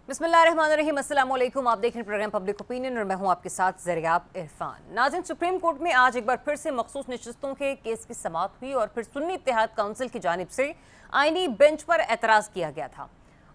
बिस्मिल्लाहिर्रहमानिर्रहीम, अस्सलाम वालेकुम। आप देख रहे हैं प्रोग्राम पब्लिक ओपिनियन और मैं हूं आपके साथ ज़रियाब इरफान। नाज़रीन, सुप्रीम कोर्ट में आज एक बार फिर से मखसूस नशिस्तों के केस की समाअत हुई और फिर सुन्नी इत्तेहाद काउंसिल की जानिब से आईनी बेंच पर एतराज़ किया गया था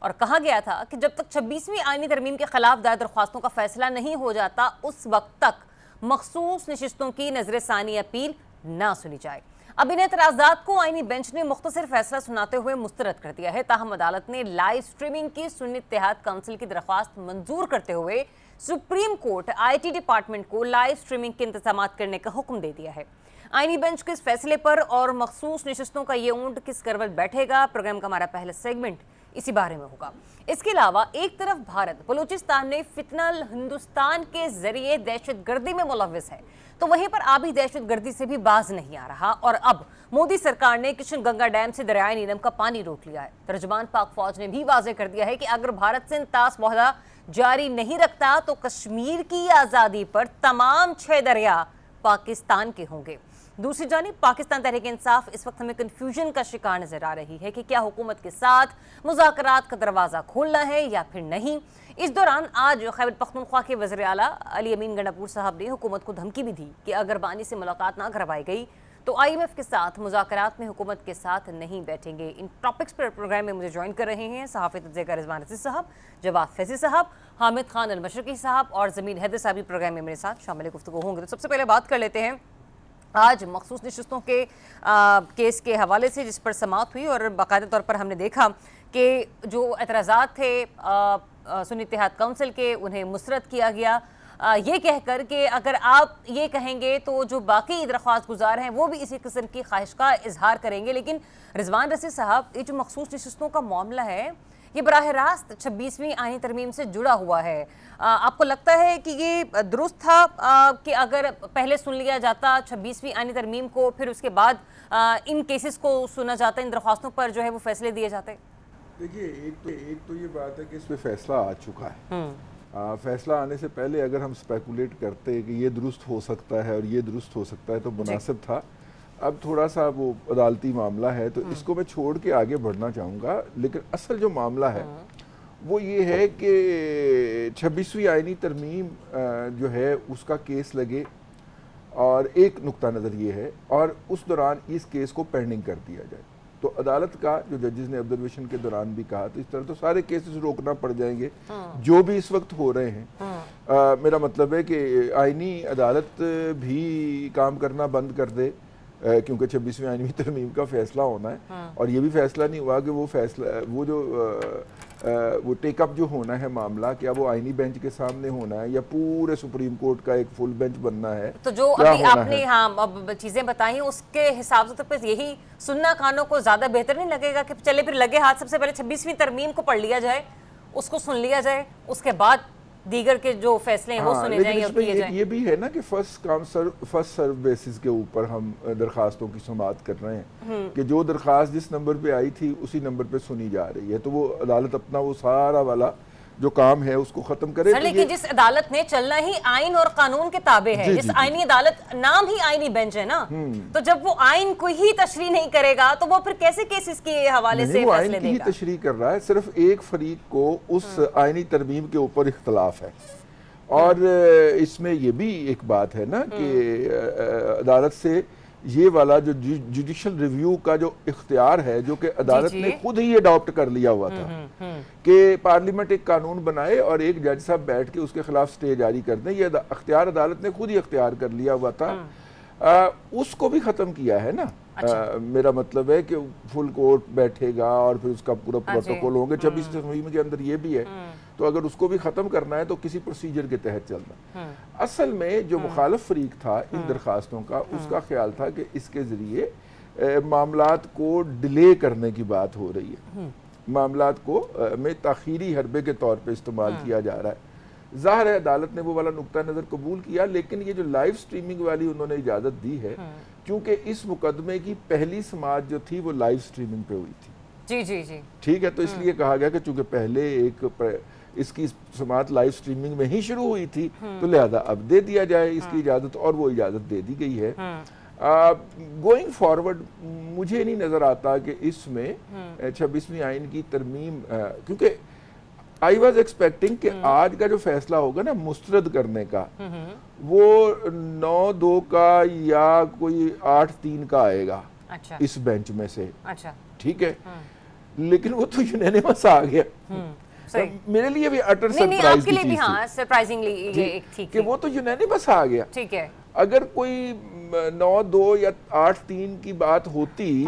और कहा गया था कि जब तक 26वीं आईनी तरमीम के खिलाफ दायर दरख्वास्तों का फैसला नहीं हो जाता उस वक्त तक मखसूस नशिस्तों की नजर सानी अपील ना सुनी जाए। अब इन एतराज़ात को आईनी बेंच ने मुख्तसर फैसला सुनाते हुए मुस्तरद कर दिया है। ताहम अदालत ने लाइव स्ट्रीमिंग की सुन्नी इत्तेहाद काउंसिल की दरख्वास्त मंजूर करते हुए सुप्रीम कोर्ट IT डिपार्टमेंट को लाइव स्ट्रीमिंग के इंतजाम करने का हुक्म दे दिया है। आईनी बेंच के इस फैसले पर और मखसूस नशिस्तों का ये ऊंट किस करवट बैठेगा, प्रोग्राम का हमारा पहला सेगमेंट इसी बारे में होगा। इसके अलावा एक तरफ भारत बलूचिस्तान में फितनल हिंदुस्तान के जरिए दहशतगर्दी में मुलव्विस है, तो वहीं पर आबी दहशतगर्दी से भी बाज नहीं आ रहा और अब मोदी सरकार ने किशन गंगा डैम से दरियाए नीलम का पानी रोक लिया है। तर्जुमान पाक फौज ने भी वाजे कर दिया है कि अगर भारत से इंतास मुआहदा जारी नहीं रखता तो कश्मीर की आज़ादी पर तमाम 6 दरिया पाकिस्तान के होंगे। दूसरी जानिब पाकिस्तान तहरीक इंसाफ इस वक्त हमें कन्फ्यूजन का शिकार नजर आ रही है कि क्या हुकूमत के साथ मुज़ाकरात का दरवाज़ा खोलना है या फिर नहीं। इस दौरान आज खैबर पख्तूनख्वा के वज़ीर आला अली अमीन गंडापुर साहब ने हुकूमत को धमकी भी दी कि अगर बानी से मुलाकात ना करवाई गई तो IMF के साथ मुज़ाकरात में हुकूमत के साथ नहीं बैठेंगे। इन टॉपिक्स पर प्रोग्राम में मुझे ज्वाइन कर रहे हैं सहाफ़ी तज्ज़िया रिजवान रशीद साहब, जवाद फैज़ी साहब, हामिद खान अल-मशरकी साहब और ज़मीन हैदर साहब भी प्रोग्राम में मेरे साथ शामिल गुफ्तगू होंगे। तो सबसे पहले बात कर लेते हैं आज मखसूस नशिस्तों के केस के हवाले से जिस पर समाअत हुई और बाकायदा तौर पर हमने देखा कि जो एतराज़ात थे सुन्नी इत्तेहाद काउंसिल के उन्हें मुस्तरद किया गया, ये कहकर कि अगर आप ये कहेंगे तो जो बाकी दरख्वास्त गुजार हैं वो भी इसी किस्म की ख्वाहिश का इजहार करेंगे। लेकिन रिजवान रशीद साहब, ये जो मखसूस नशिस्तों का मामला है ये बराह रास्त 26वीं आईनी तरमीम से जुड़ा हुआ है। आपको लगता है कि ये दुरुस्त था कि अगर पहले सुन लिया जाता 26वीं आईनी तरमीम को, फिर उसके बाद इन केसेस को सुना जाता, इन दरख्वास्तों पर जो है वो फैसले दिए जाते? देखिए, एक तो ये बात है कि इस पे फैसला आ चुका है। फैसला आने से पहले अगर हम स्पेकुलेट करते कि ये दुरुस्त हो सकता है और ये दुरुस्त हो सकता है तो मुनासिब था। अब थोड़ा सा वो अदालती मामला है तो इसको मैं छोड़ के आगे बढ़ना चाहूँगा। लेकिन असल जो मामला है वो ये है कि 26वीं आईनी तरमीम जो है उसका केस लगे और एक नुक्ता नज़र ये है और उस दौरान इस केस को पेंडिंग कर दिया जाए। तो अदालत का जो जजेस ने ऑब्जर्वेशन के दौरान भी कहा तो इस तरह तो सारे केसेस रोकना पड़ जाएंगे जो भी इस वक्त हो रहे हैं। मेरा मतलब है कि आईनी अदालत भी काम करना बंद कर दे क्योंकि 26वीं आईनी तरमीम का फैसला होना है और ये भी फैसला नहीं हुआ कि वो फैसला वो टेकअप जो होना है मामला, क्या वो आईनी बेंच के सामने होना है या पूरे सुप्रीम कोर्ट का एक फुल बेंच बनना है। तो जो अभी आपने अब चीजें बताई उसके हिसाब से तो फिर यही सुनना कानों को ज्यादा बेहतर नहीं लगेगा कि चले फिर लगे हाथ सबसे पहले 26वीं तरमीम को पढ़ लिया जाए, उसको सुन लिया जाए, उसके बाद दीगर के जो फैसले हैं वो सुने जाएंगे और किए जाएं। ये भी है ना कि फर्स्ट सर्व बेसिस के ऊपर हम दरखास्तों की समाअत कर रहे हैं कि जो दरखास्त जिस नंबर पे आई थी उसी नंबर पे सुनी जा रही है। तो वो अदालत अपना वो सारा वाला जो काम है उसको खत्म करे। सर, लेकिन जिस अदालत ने चलना ही आइन और कानून के ताबे है, जिस आईनी अदालत नाम ही आईनी बेंच है ना, तो जब वो आइन को ही तशरीह नहीं करेगा तो वो फिर कैसे केसेस के हवाले से फैसले देगा? आइन की तशरीह कर रहा है, सिर्फ एक फरीक को उस आईनी तरमीम के ऊपर इख्तलाफ है। और इसमें ये भी एक बात है ना कि अदालत से ये वाला जो जुडिशल रिव्यू का जो इख्तियार है जो कि अदालत ने खुद ही अडॉप्ट कर लिया हुआ था कि पार्लियामेंट एक कानून बनाए और एक जज साहब बैठ के उसके खिलाफ स्टे जारी कर दें, ये इख्तियार अदालत ने खुद ही इख्तियार कर लिया हुआ था। उसको भी ख़त्म किया है ना। मेरा मतलब है कि फुल कोर्ट बैठेगा और फिर उसका पूरा प्रोटोकॉल होंगे। 26 तरमीम के अंदर ये भी है, तो अगर उसको भी ख़त्म करना है तो किसी प्रोसीजर के तहत चलना। असल में जो मुखालिफ फरीक था इन दरखास्तों का, उसका ख्याल था कि इसके ज़रिए मामलात को डिले करने की बात हो रही है, मामलात को में ताख़ीरी हरबे के तौर पर इस्तेमाल किया जा रहा है। ज़ाहिर है अदालत ने वो वाला नुक्ता नज़र कबूल किया, लेकिन ये जो लाइव स्ट्रीमिंग वाली उन्होंने इजाज़त दी है क्योंकि इस मुकदमे की पहली समाअत जो थी वो लाइव स्ट्रीमिंग पे हुई थी। जी जी जी, ठीक है। तो इसलिए कहा गया कि चूंकि पहले इसकी समाअत लाइव स्ट्रीमिंग में ही शुरू हुई थी तो लिहाजा अब दे दिया जाए इसकी इजाज़त, और वो इजाज़त दे दी गई है। गोइंग फॉरवर्ड मुझे नहीं नज़र आता कि इसमें 26वीं आइन की तरमीम, क्योंकि आई वॉज एक्सपेक्टिंग कि आज का जो फैसला होगा ना मुस्तरद करने का, वो 9-2 का या कोई 8-3 का आएगा। अच्छा। इस बेंच में से। अच्छा। ठीक है, लेकिन वो तो यूनानिमस आ गया। मेरे लिए भी अटर सरप्राइज आपके लिए भी हाँ सरप्राइजिंगली ये एक ठीक कि वो तो यूनानिमस आ गया। ठीक है। अगर कोई 9-2 या 8-3 की बात होती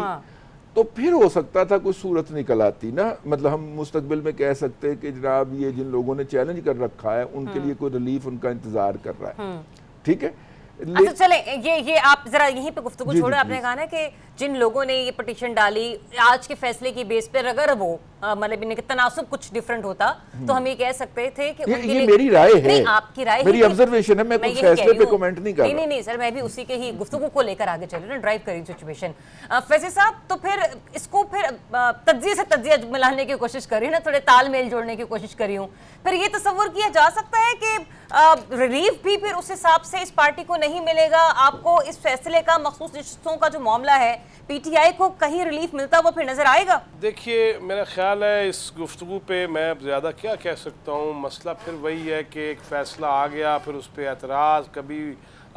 तो फिर हो सकता था कोई सूरत निकल आती ना, मतलब हम मुस्तकबिल में कह सकते हैं कि जनाब ये जिन लोगों ने चैलेंज कर रखा है उनके लिए कोई रिलीफ उनका इंतजार कर रहा है। ठीक है। अच्छा चले, ये आप जरा यहीं पे गुफ्तगू छोड़े। आपने कहा ना कि जिन लोगों ने ये पिटीशन डाली आज के फैसले की बेस पर, अगर वो मतलब इनके तनासुब कुछ डिफरेंट होता तो हम ये कह सकते थे कि उनके लिए मेरी राय है। नहीं, आपकी राय मेरी ऑब्जर्वेशन है, मैं कुछ फैसले पे कमेंट नहीं कर रहा। नहीं सर, मैं भी उसी के ही गुफ्तगू को लेकर आगे चल रही हूं, ड्राइव करी सिचुएशन। फैज़ल साहब, तो फिर इसको फिर तज्जिए से तज्जिया मिलाने की कोशिश करी ना, थोड़े तालमेल जोड़ने की कोशिश करी हूं, फिर ये तस्वर किया जा सकता है कि रिलीफ भी फिर उस हिसाब से इस पार्टी को नहीं मिलेगा। आपको इस फैसले का मखसूस रिश्तों का जो मामला है, पीटीआई को कहीं रिलीफ मिलता हुआ फिर नजर आएगा? देखिए, मेरा ख्याल है इस गुफ्तगू पे मैं अब ज़्यादा क्या कह सकता हूँ। मसला फिर वही है कि एक फ़ैसला आ गया, फिर उस पर एतराज़, कभी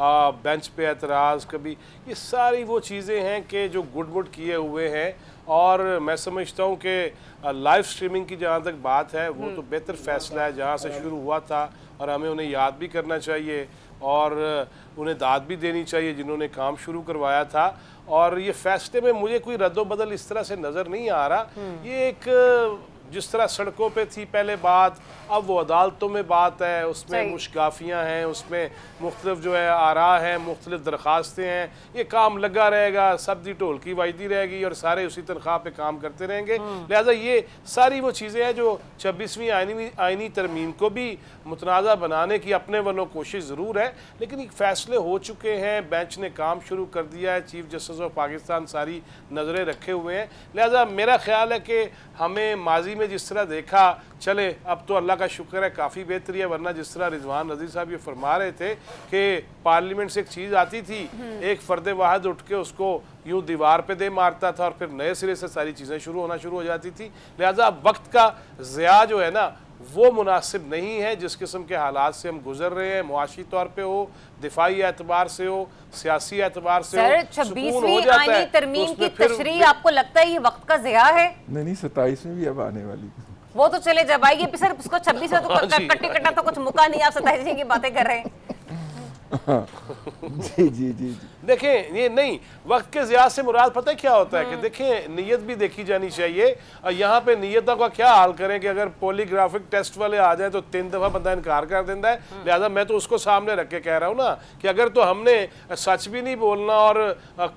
बेंच पे एतराज़, कभी ये सारी वो चीज़ें हैं कि जो गुड किए हुए हैं। और मैं समझता हूँ कि लाइव स्ट्रीमिंग की जहाँ तक बात है वो तो बेहतर फ़ैसला है, जहाँ से शुरू हुआ था, और हमें उन्हें याद भी करना चाहिए और उन्हें दाद भी देनी चाहिए जिन्होंने काम शुरू करवाया था। और ये फैसले में मुझे कोई रद्दोबदल इस तरह से नज़र नहीं आ रहा। ये एक जिस तरह सड़कों पे थी पहले बात, अब वो अदालतों में बात है, उसमें मुश्काफियाँ हैं, उसमें मुख्तलिफ जो है आरा हैं, मुख्तलिफ दरख्वास्तें हैं। ये काम लगा रहेगा, सब्जी ढोल की वायदी रहेगी और सारे उसी तनख्वाह पे काम करते रहेंगे। लिहाजा ये सारी वो चीज़ें हैं जो 26वीं आइनी तरमीम को भी मुतनाज़ा बनाने की अपने वालों कोशिश ज़रूर है, लेकिन एक फ़ैसले हो चुके हैं, बेंच ने काम शुरू कर दिया है, चीफ जस्टिस ऑफ पाकिस्तान सारी नज़रें रखे हुए हैं। लिहाजा मेरा ख्याल है कि हमें माजी में जिस तरह देखा, चले अब तो अल्लाह का शुक्र है काफ़ी बेहतरी है, वरना जिस तरह रिजवान नज़ीर साहब ये फरमा रहे थे कि पार्लियामेंट से एक चीज़ आती थी, एक फ़र्द वाहिद उठ के उसको यूँ दीवार पे दे मारता था और फिर नए सिरे से सारी चीज़ें शुरू हो जाती थी। लिहाजा अब वक्त का ज़िया जो है ना वो मुनासिब नहीं है। जिस किस्म के हालात से हम गुजर रहे हैं, मुआशी तौर पे हो, दिफाई एतबार से हो, सियासी एतबार से हो, 26वीं आईनी तरमीम की तशरीह आपको लगता है ये वक्त का ज़िया है? नहीं, 27वीं भी अब आने वाली। वो तो चले जब आएगी, सर उसको 26 में तो कट्टी कट्टा तो कुछ मुका नहीं, आप 27 की बातें कर रहे हैं। जी। देखें, ये नहीं, वक्त के ज़िया से मुराद पता है क्या होता है कि देखें नीयत भी देखी जानी चाहिए। और यहाँ पे नीयतों का क्या हाल करें कि अगर पॉलीग्राफिक टेस्ट वाले आ जाए तो 3 दफ़ा बंदा इनकार कर देता है। लिहाजा मैं तो उसको सामने रख के कह रहा हूँ ना कि अगर तो हमने सच भी नहीं बोलना और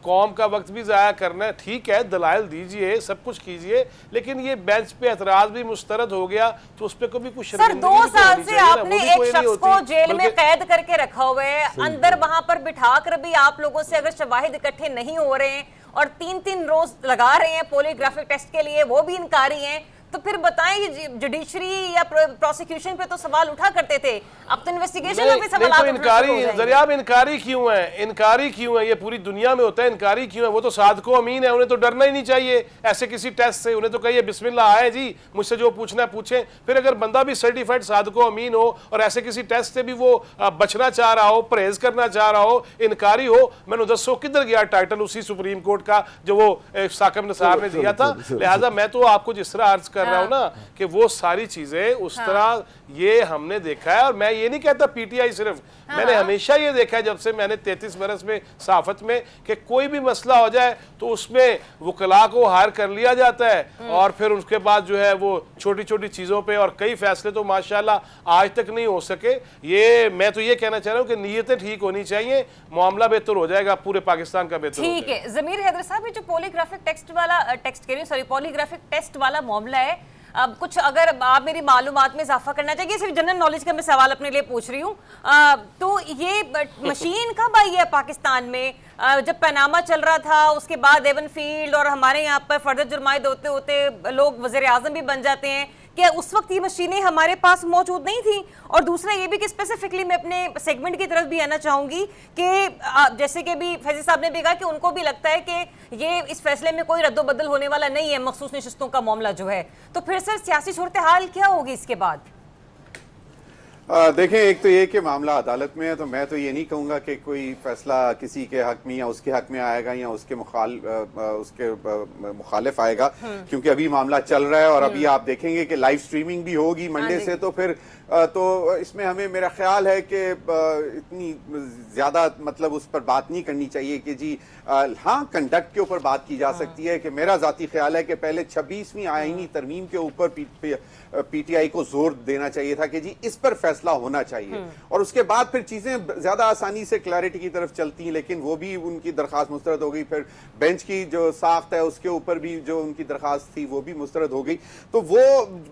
कौम का वक्त भी ज़ाया करना है, ठीक है, दलाइल दीजिए, सब कुछ कीजिए, लेकिन ये बेंच पे एतराज़ भी मुस्तरद हो गया तो उस पर कभी कुछ। सर 2 साल से आपने एक शख्स को जेल में कैद करके रखा हुआ है, अंदर वहां पर बिठा कर भी आप लोगों से अगर शवाहिद इकट्ठे नहीं हो रहे हैं और 3-3 रोज लगा रहे हैं पॉलीग्राफिक टेस्ट के लिए, वो भी इनकारी हैं, तो फिर बताएं ये जुडिशरी या प्रोसिक्यूशन पे तो सवाल उठा करते थे, अब तो इन्वेस्टिगेशन में भी सवाल तो इनकारी क्यों है? ये पूरी दुनिया में होता है, इनकारी क्यों है? वो तो सादको अमीन है, उन्हें तो डरना ही नहीं चाहिए ऐसे किसी टेस्ट से। उन्हें तो कहिए बिस्मिल्लाह आए जी, मुझसे जो पूछना है पूछें। फिर अगर बंदा भी सर्टिफाइड सादको अमीन हो और ऐसे किसी टेस्ट से भी वो बचना चाह रहा हो, परहेज करना चाह रहा हो, इनकारी हो, मैंने दसो किधर गया टाइटल उसी सुप्रीम कोर्ट का जो वो साकिब निसार ने दिया था। लिहाजा मैं तो आपको जिस तरह अर्ज कर रहा हूं ना कि वो सारी चीजें उस तरह ये हमने देखा है। और मैं ये नहीं कहता पीटीआई सिर्फ, मैंने हमेशा ये देखा है जब से मैंने 33 बरस में सहाफत में कि कोई भी मसला हो जाए तो उसमें वकला को हायर कर लिया जाता है और फिर उसके बाद जो है वो छोटी छोटी चीजों पे, और कई फैसले तो माशाल्लाह आज तक नहीं हो सके। ये मैं तो ये कहना चाह रहा हूँ कि नीयतें ठीक होनी चाहिए, मामला बेहतर हो जाएगा, पूरे पाकिस्तान का बेहतर। ठीक है ज़मीर हैदर साहब, ये जो पॉलीग्राफिक टेस्ट वाला मामला है, अब कुछ अगर आप मेरी मालूमात में इजाफा करना चाहिए, सिर्फ जनरल नॉलेज का मैं सवाल अपने लिए पूछ रही हूँ, तो ये मशीन कब आई है पाकिस्तान में? जब पनामा चल रहा था उसके बाद एवन फील्ड और हमारे यहाँ पर फर्दर जुर्माइद होते होते लोग वज़ीर आज़म भी बन जाते हैं, क्या उस वक्त ये मशीनें हमारे पास मौजूद नहीं थी? और दूसरा ये भी कि स्पेसिफिकली मैं अपने सेगमेंट की तरफ भी आना चाहूंगी कि जैसे कि भी फैजी साहब ने भी कहा कि उनको भी लगता है कि ये इस फैसले में कोई रद्दोबदल होने वाला नहीं है, मखसूस नशिस्तों का मामला जो है, तो फिर सर सियासी सूरत हाल क्या होगी इसके बाद? देखें, एक तो ये कि मामला अदालत में है, तो मैं तो ये नहीं कहूँगा कि कोई फैसला किसी के हक में या उसके हक में आएगा या उसके मुखालिफ आएगा, क्योंकि अभी मामला चल रहा है और अभी आप देखेंगे कि लाइव स्ट्रीमिंग भी होगी मंडे से, तो फिर तो इसमें हमें, मेरा ख्याल है कि इतनी ज़्यादा मतलब उस पर बात नहीं करनी चाहिए कि जी हाँ, कंडक्ट के ऊपर बात की जा सकती है कि मेरा ज़ाती ख्याल है कि पहले 26वीं आईनी तरमीम के ऊपर पीटीआई को जोर देना चाहिए था कि जी इस पर फैसला होना चाहिए, और उसके बाद फिर चीज़ें ज़्यादा आसानी से क्लैरिटी की तरफ चलती हैं, लेकिन वो भी उनकी दरख्वास्त मुस्तरद हो गई। फिर बेंच की जो साख्त है उसके ऊपर भी जो उनकी दरख्वास्त थी वो भी मुस्तरद हो गई। तो वो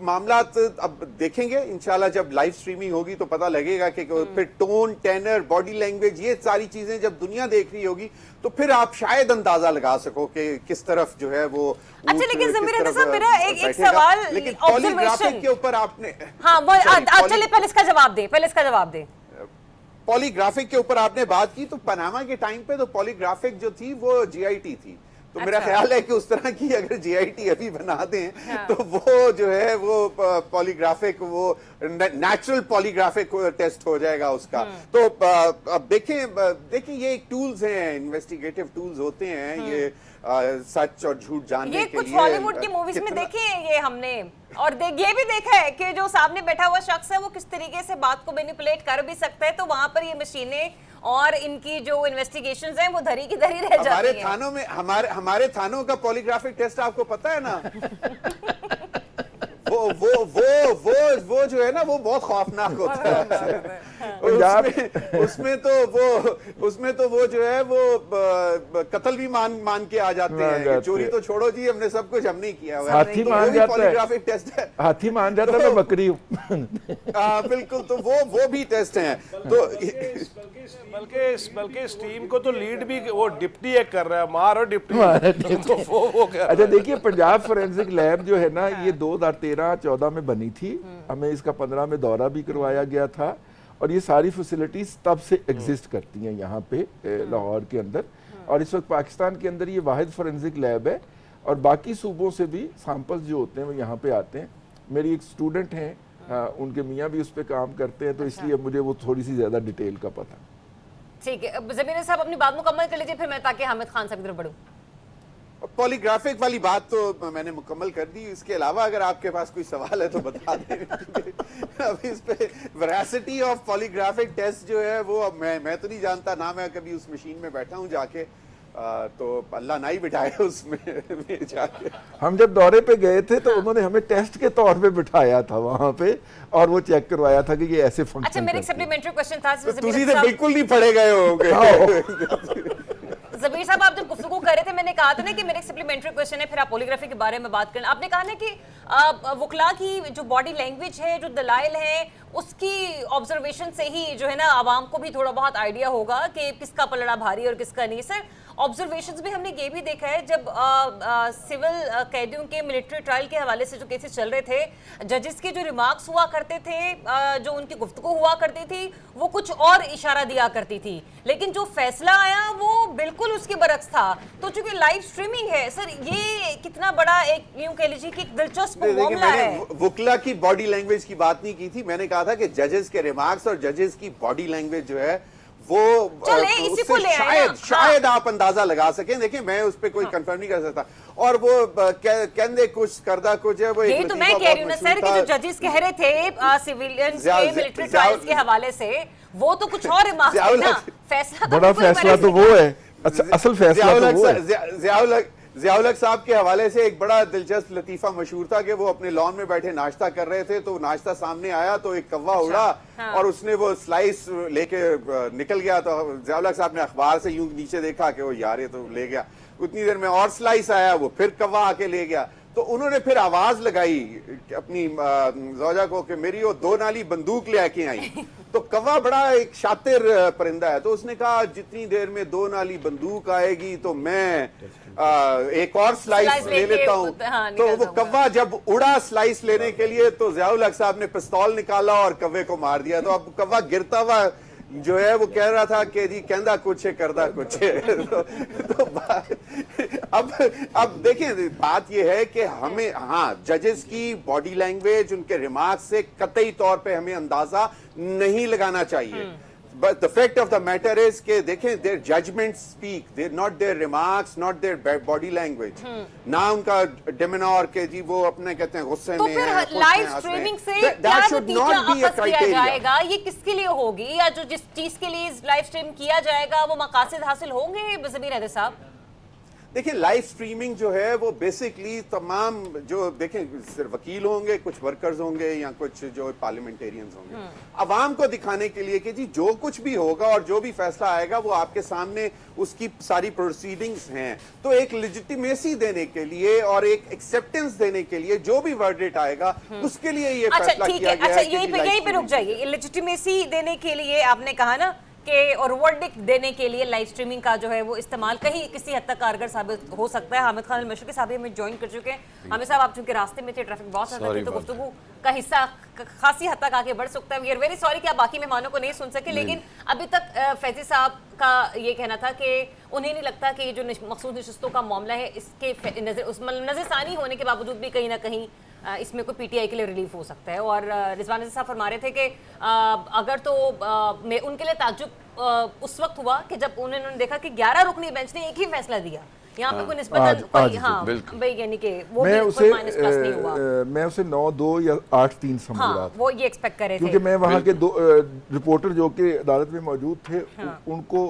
मामला अब देखेंगे इंशाल्लाह, जब लाइव स्ट्रीमिंग होगी तो पता लगेगा कि फिर टोन, टेनर, बॉडी लैंग्वेज, ये सारी चीजें जब दुनिया देख रही होगी तो फिर आप शायद अंदाजा लगा सको कि किस तरफ जो है वो। अच्छा, लेकिन ज़मीर अहमद साहब, मेरा एक सवाल, लेकिन पॉलीग्राफिक के ऊपर आपने, हाँ वो चलिए पहले इसका जवाब दे। पॉलीग्राफिक के ऊपर आपने बात की, तो पनामा के टाइम पे तो पॉलीग्राफिक जो थी वो जीआईटी थी, तो मेरा ख्याल है कि उस तरह की अगर जीआईटी अभी बना दें तो वो जो है वो पॉलीग्राफिक, वो नेचुरल पॉलीग्राफिक टेस्ट हो जाएगा उसका। तो अब देखें ये एक टूल्स हैं, इन्वेस्टिगेटिव टूल्स होते हैं, ये सच और झूठ जानने ये के कुछ लिए। हॉलीवुड की मूवीज में देखे हैं ये हमने, और ये भी देखा है कि जो सामने बैठा हुआ शख्स है वो किस तरीके से बात को मैनिपुलेट कर भी सकता है, तो वहां पर ये मशीनें और इनकी जो इन्वेस्टिगेशंस हैं वो धरी की धरी रह जाती हैं। थानों में हमारे थानों का पॉलीग्राफिक टेस्ट आपको पता है ना? वो जो है ना वो बहुत खौफनाक होता है। उसमें तो वो जो है वो कत्ल भी मान के आ जाते हैं। चोरी तो छोड़ो जी, हमने सब कुछ हम नहीं किया हुआ, हाथी मान जाता है, पॉलीग्राफिक टेस्ट है, हाथी मान जाता है, मैं बकरी हूँ। बिल्कुल, तो वो भी टेस्ट हैं। तो बल्कि इस टीम को तो लीड भी वो डिप्टी एक कर रहा है, मारो डिप्टी। तो वो अच्छा देखिए, पंजाब फोरेंसिक लैब जो है ना, ये 2013-14 में बनी थी, हमें इसका 15 में दौरा भी करवाया गया था, और ये सारी फैसिलिटीज तब से एग्जिस्ट करती हैं यहाँ पे लाहौर के अंदर, और इस वक्त पाकिस्तान के अंदर ये वाहिद फोरेंसिक लैब है, और बाकी सूबों से भी सैंपल्स जो होते हैं वो यहाँ पे आते हैं। मेरी एक स्टूडेंट हैं, उनके मियाँ भी उस पर काम करते हैं, तो इसलिए मुझे वो थोड़ी सी ज़्यादा डिटेल का पता। ठीक है, ज़मीर साहब अपनी बात मुकम्मल कर लीजिए, फिर मैं ताकि हामिद खान साहब की तरफ बढ़ूं। पॉलीग्राफिक वाली बात तो मैंने मुकम्मल कर दी। इसके अलावा अगर आपके पास कोई सवाल है तो बता दें। अब इस पे वेरासिटी ऑफ पॉलीग्राफिक टेस्ट जो है वो अब मैं तो नहीं जानता ना, मैं कभी उस मशीन में बैठा हूँ जाके, तो अल्लाह ना ही बिठाए उसमें जाके। हम जब दौरे पे गए थे तो उन्होंने हमें टेस्ट के तौर पे बिठाया था वहाँ पे, और वो चेक करवाया था कि ये ऐसे फंक्शन अच्छा, मेरा एक सप्लीमेंट्री क्वेश्चन था, तुसी तो बिल्कुल नहीं पढ़े गए होंगे। ज़मीर साहब, आप जब गुफ्तगू कर रहे थे, मैंने कहा था ना कि मेरा एक सप्लीमेंट्री क्वेश्चन है, फिर आप पॉलीग्राफी के बारे में बात करें। आपने कहा ना कि वकला की जो बॉडी लैंग्वेज है, जो दलाइल है, उसकी ऑब्जर्वेशन से ही जो है ना आवाम को भी थोड़ा बहुत आइडिया होगा कि किसका पलड़ा भारी और किसका नहीं। सर, ऑब्जर्वेशंस में हमने ये भी देखा है, जब सिविल कैदियों के मिलिट्री ट्रायल के हवाले से जो केसेस चल रहे थे, जजेस के जो रिमार्क्स हुआ करते थे, जो उनकी गुफ्तगू हुआ करती थी, वो कुछ और इशारा दिया करती थी, लेकिन जो फैसला आया वो बिल्कुल उसके बरक्स था। तो चूंकि लाइव स्ट्रीमिंग है सर, ये कितना बड़ा एक यूं कह लीजिए कि दिलचस्प मामला है। वकला की बॉडी लैंग्वेज की बात नहीं की थी, मैंने कहा था कि जजेस के रिमार्क्स और जजेस की बॉडी लैंग्वेज जो है वो शायद आप अंदाजा लगा सकें। देखिए, मैं उस पर कोई कंफर्म नहीं कर सकता, और वो कहने कुछ करदा कुछ है, वो यही तो मैं कह रही हूँ ना सर, कि जो जजेस कह रहे थे सिविलियंस के मिलिट्री ट्रायल्स के हवाले से, वो तो कुछ और रिमार्क्स थे ना। फैसला बड़ा फैसला तो वो है, असल फैसला तो वो है। ज़ियाउल हक साहब के हवाले से एक बड़ा दिलचस्प लतीफा मशहूर था कि वो अपने लॉन में बैठे नाश्ता कर रहे थे, तो नाश्ता सामने आया तो एक कौवा उड़ा और उसने वो स्लाइस लेके निकल गया। तो ज़ियाउल हक साहब ने अखबार से यूं नीचे देखा कि वो यार ये तो ले गया। उतनी देर में और स्लाइस आया, वो फिर कौवा आके ले गया। तो उन्होंने फिर आवाज लगाई अपनी ज़ौजा को कि मेरी वो 2 नाली बंदूक ले आके आई। तो कौवा बड़ा एक शातिर परिंदा है, तो उसने कहा जितनी देर में 2 नाली बंदूक आएगी तो मैं एक और स्लाइस स्लाइस ले लेके लेता हूँ, हाँ, तो निकल वो जाऊंगा। कौवा जब उड़ा स्लाइस लेने के लिए तो ज़ियाउल हक साहब ने पिस्तौल निकाला और कौवे को मार दिया। तो अब कौवा गिरता हुआ जो है वो कह रहा था कि जी कहंदा कुछ है करदा कुछ है। तो अब देखिए बात ये है कि हमें हाँ जजेस की बॉडी लैंग्वेज, उनके रिमार्क्स से कतई तौर पे हमें अंदाजा नहीं लगाना चाहिए। But the fact of the matter is कि देखें their judgments speak, they're not their remarks, not their body language. ना उनका demeanor के जी वो अपने कहते हैं गुस्से तो में फिर हैं, खुश लाइव हैं, हंस रहे स्ट्रीमिंग हैं। से That क्या should नतीजा not be a अखज़ किया criteria. जाएगा? ये किसके लिए होगी, या जो जिस चीज के लिए लाइव स्ट्रीम किया जाएगा वो मकासद हासिल होंगे? ज़मीर हैदर साहब, देखिए लाइव स्ट्रीमिंग जो है वो बेसिकली तमाम जो देखें सिर्फ वकील होंगे, कुछ वर्कर्स होंगे या कुछ जो पार्लियामेंटेरियंस होंगे, अवाम को दिखाने के लिए कि जी जो कुछ भी होगा और जो भी फैसला आएगा वो आपके सामने उसकी सारी प्रोसीडिंग्स हैं। तो एक लेजिटिमेसी देने के लिए और एक एक्सेप्टेंस देने के लिए जो भी वर्डिक्ट आएगा उसके लिए ये अच्छा फैसला ठीक किया है, गया अच्छा है कि यहीं जी पे live रुक streaming जाइए। लेजिटिमेसी देने के लिए आपने कहा ना कि और वर्डिक्ट देने के लिए लाइव स्ट्रीमिंग का जो है वो इस्तेमाल कहीं किसी हद तक कारगर साबित हो सकता है। हामिद खान अल-मशरिकी साहब हमें ज्वाइन कर चुके हैं। हामिद साहब आप चूंकि रास्ते में थे, ट्रैफिक बहुत ज्यादा थी, तो गुफ्तगू का हिस्सा खासी हद तक आगे बढ़ सकता है। वी आर वेरी सॉरी कि आप बाकी मेहमानों को नहीं सुन सके, लेकिन अभी तक फैजी साहब का ये कहना था कि उन्हें नहीं लगता कि ये जो मखसूस नशिस्तों का मामला है इसके नज़रसानी होने के बावजूद भी कहीं ना कहीं इसमें कोई पीटीआई के लिए रिलीफ हो सकता है। और रिजवान साहब फरमा रहे थे कि अगर तो उनके लिए ताज्जुब उस वक्त हुआ कि जब उन्होंने देखा कि 11 रुकनी बेंच ने एक ही फैसला दिया, यहाँ पे कोई निस्बतन कोई हाँ भाई यानी कि वो मैं भी उसे कोई माइनस प्लस नहीं हुआ। मैं उसे 9-2 या 8-3 समझ रहा हाँ था, वो ये एक्सपेक्ट कर रहे थे क्योंकि मैं वहाँ के दो रिपोर्टर जो कि अदालत में मौजूद थे उनको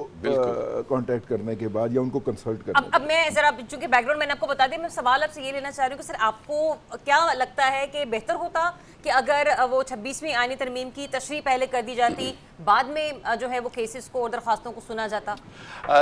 कांटेक्ट करने के बाद या उनको कंसल्ट करने अब मैं जरा चूंकि बैकग्राउंड मैंने आपको बता दिया, मैं सवाल आपसे ये लेना चाह रही हूँ कि सर आपको क्या लगता है कि बेहतर होता कि अगर वो 26वीं आईनी तरमीम की तशरीह पहले कर दी जाती, बाद में जो है वो केसेस को और दरख्वास्तों को सुना जाता?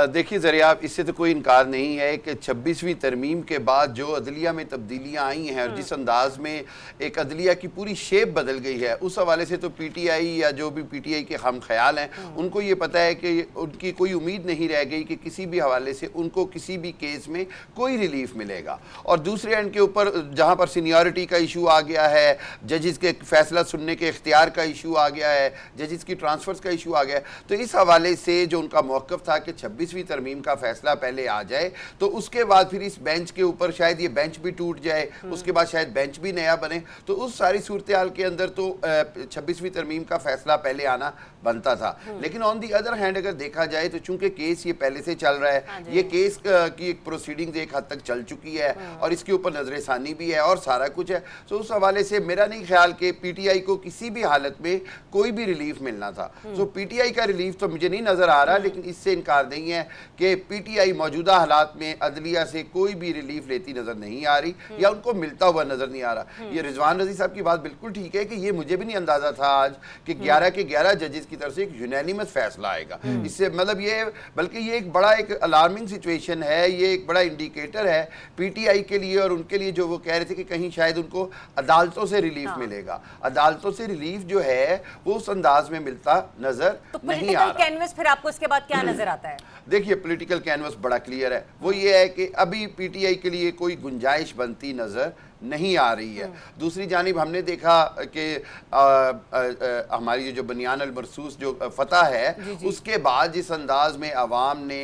देखिए ज़रिया, इससे तो कोई इनकार नहीं है कि 26वीं तरमीम के बाद जो अदलिया में तब्दीलियाँ आई हैं और जिस अंदाज में एक अदलिया की पूरी शेप बदल गई है, उस हवाले से तो पीटीआई या जो भी पीटीआई के हम ख्याल हैं उनको ये पता है कि उनकी कोई उम्मीद नहीं रह गई कि किसी भी हवाले से उनको किसी भी केस में कोई रिलीफ मिलेगा। और दूसरे एंड के ऊपर जहाँ पर सीनियरिटी का इशू आ गया है, जजेस के फैसला सुनने के इख्तियार का इशू आ गया है, जजेस की ट्रांसफर्स का इशू आ गया है, तो इस हवाले से जो उनका मौक़िफ़ था कि 26वीं तरमीम का फैसला पहले आ जाए तो उसके बाद फिर इस बेंच के ऊपर शायद ये बेंच भी टूट जाए, उसके बाद शायद बेंच भी नया बने, तो उस सारी सूरत हाल के अंदर तो 26वीं तरमीम का फैसला पहले आना बनता था। लेकिन ऑन दी अदर हैंड अगर देखा जाए तो चूंकि केस ये पहले से चल रहा है, ये केस की एक प्रोसीडिंग्स एक हद तक चल चुकी है और इसके ऊपर नजरसानी भी है और सारा कुछ है, तो उस हवाले से मेरा नहीं ख्याल कि पीटीआई को किसी भी हालत में कोई भी रिलीफ मिलना था। तो पीटीआई का रिलीफ तो मुझे नहीं नजर आ रहा, लेकिन इससे इनकार नहीं है कि पीटीआई मौजूदा हालात में अदलिया से कोई भी रिलीफ लेती नजर नहीं आ रही या उनको मिलता हुआ नजर नहीं आ रहा। ये रिजवान रजी साहब की बात बिल्कुल ठीक है कि ये मुझे भी नहीं अंदाजा था आज कि 11 के 11 जजेस की तरफ से एक यूनानिमस फैसला आएगा। इससे मतलब ये बल्कि ये एक बड़ा एक अलार्मिंग सिचुएशन है, ये एक बड़ा इंडिकेटर है पीटीआई के लिए और उनके लिए जो वो कह रहे थे कि कहीं शायद उनको अदालतों से रिलीफ मिलेगा। अदालतों से रिलीफ जो है वो उस अंदाज में मिलता नजर तो नहीं आ रहा। कैनवस फिर आपको इसके बाद क्या नजर आता है? देखिए पॉलिटिकल कैनवस बड़ा क्लियर है, वो ये है कि अभी पीटीआई के लिए कोई गुंजाइश बनती नजर नहीं आ रही है। दूसरी जानिब हमने देखा कि हमारी जो बनियान अल मरसूस जो फतह है उसके बाद जिस अंदाज में अवाम ने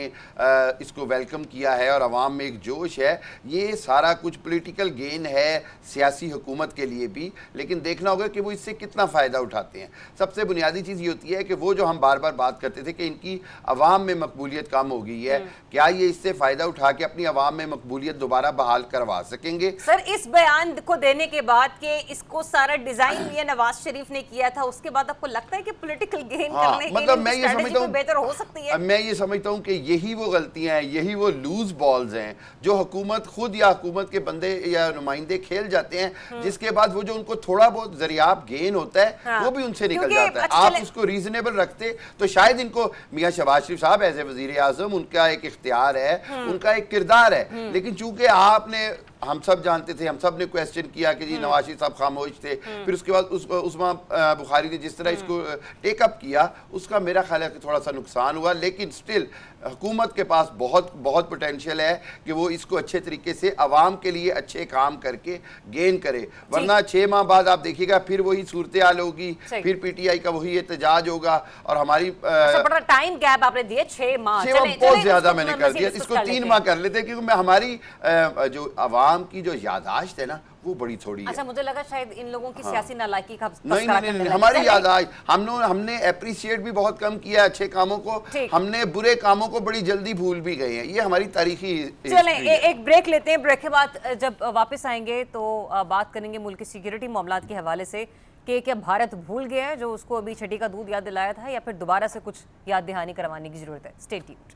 इसको वेलकम किया है और अवाम में एक जोश है, ये सारा कुछ पॉलिटिकल गेन है सियासी हुकूमत के लिए भी, लेकिन देखना होगा कि वो इससे कितना फ़ायदा उठाते हैं। सबसे बुनियादी चीज़ ये होती है कि वो जो हम बार बार बात करते थे कि इनकी अवाम में मकबूलियत कम हो गई है, क्या ये इससे फ़ायदा उठा के अपनी अवाम में मकबूलियत दोबारा बहाल करवा सकेंगे? सर इस बयान को देने के बाद कि इसको सारा डिजाइन ये नवाज शरीफ ने किया था, उसके बाद आपको लगता है कि पॉलिटिकल गेन करने के मतलब लिए मैं ये समझता हूँ बेहतर हो सकती है? मैं ये समझता हूँ कि यही वो गलतियां हैं, यही वो लूज बॉल्स हैं जो हुकूमत खुद या हुकूमत के बंदे या नुमाइंदे खेल जाते हैं, जिसके बाद वो जो उनको थोड़ा बहुत जरियाब गेन होता है वो भी उनसे निकल जाता है। आप उसको रीजनेबल रखते तो शायद इनको मियां शहबाज शरीफ साहब एज ए वजीर आजम, उनका एक इख्तियार है, उनका एक किरदार है, लेकिन चूंकि आपने हम सब जानते थे, हम सब ने क्वेश्चन किया कि जी नवाज शरीफ साहब खामोश थे, फिर उसके बाद उस्मा बुखारी ने जिस तरह इसको टेक अप किया उसका मेरा ख्याल है कि थोड़ा सा नुकसान हुआ, लेकिन स्टिल हुकूमत के पास बहुत बहुत पोटेंशियल है कि वो इसको अच्छे तरीके से आवाम के लिए अच्छे काम करके गेन करे, वरना 6 माह बाद आप देखिएगा फिर वही सूरत हाल होगी, फिर पीटीआई का वही एहतजाज होगा और हमारी बड़ा टाइम गैप आपने दिया 6 माह, बहुत ज्यादा मैंने कर दिया, इसको 3 माह कर लेते क्योंकि हमारी जो आवाम की जो यादाश्त है ना वो बड़ी थोड़ी है। अच्छा, मुझे लगा शायद इन लोगों की सियासी नालायकी का नहीं, हमारी यादाश्त, हमने अप्रिशिएट भी बहुत कम किया अच्छे कामों को, हमने बुरे कामों को बड़ी जल्दी भूल भी गए हैं, ये हमारी तारीखी। चलें एक ब्रेक लेते हैं, ब्रेक के बाद जब वापस आएंगे तो बात करेंगे मुल्क की सिक्योरिटी मामलात के हवाले से कि क्या भारत भूल गया है जो उसको अभी छठी का दूध याद दिलाया था, या फिर दोबारा से कुछ याद दहानी करवाने की जरूरत है। Stay tuned.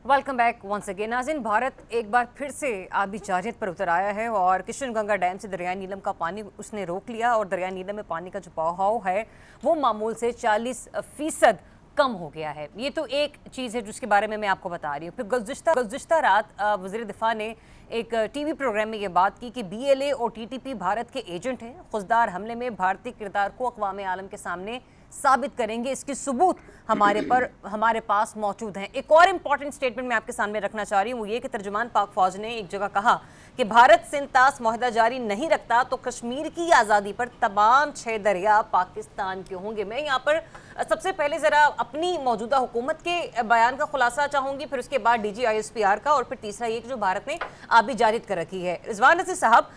Welcome back once again. नाज़रीन, भारत एक बार फिर से आबी जारियत पर उतर आया है और किशन गंगा डैम से दरिया नीलम का पानी उसने रोक लिया और दरिया नीलम में पानी का जो बहाव है वो मामूल से 40% कम हो गया है। ये तो एक चीज़ है जिसके बारे में मैं आपको बता रही हूँ। फिर गुज़िश्ता रात वज़ीर दिफा ने एक टीवी प्रोग्राम में ये बात की कि BLA और TTP भारत के एजेंट हैं, खुजदार हमले में भारतीय किरदार को अक़वाम आलम के सामने साबित करेंगे, इसके सबूत हमारे पास मौजूद हैं। एक और इम्पॉर्टेंट स्टेटमेंट मैं आपके सामने रखना चाह रही हूँ, वो ये कि तर्जुमान पाक फौज ने एक जगह कहा कि भारत सिंध तास मुआहदा जारी नहीं रखता तो कश्मीर की आज़ादी पर तमाम 6 दरिया पाकिस्तान के होंगे। मैं यहाँ पर सबसे पहले ज़रा अपनी मौजूदा हुकूमत के बयान का खुलासा चाहूँगी, फिर उसके बाद DG ISPR का, और फिर तीसरा ये कि जो भारत ने आबी जारियत कर रखी है। रिजवान नज़ीर साहब,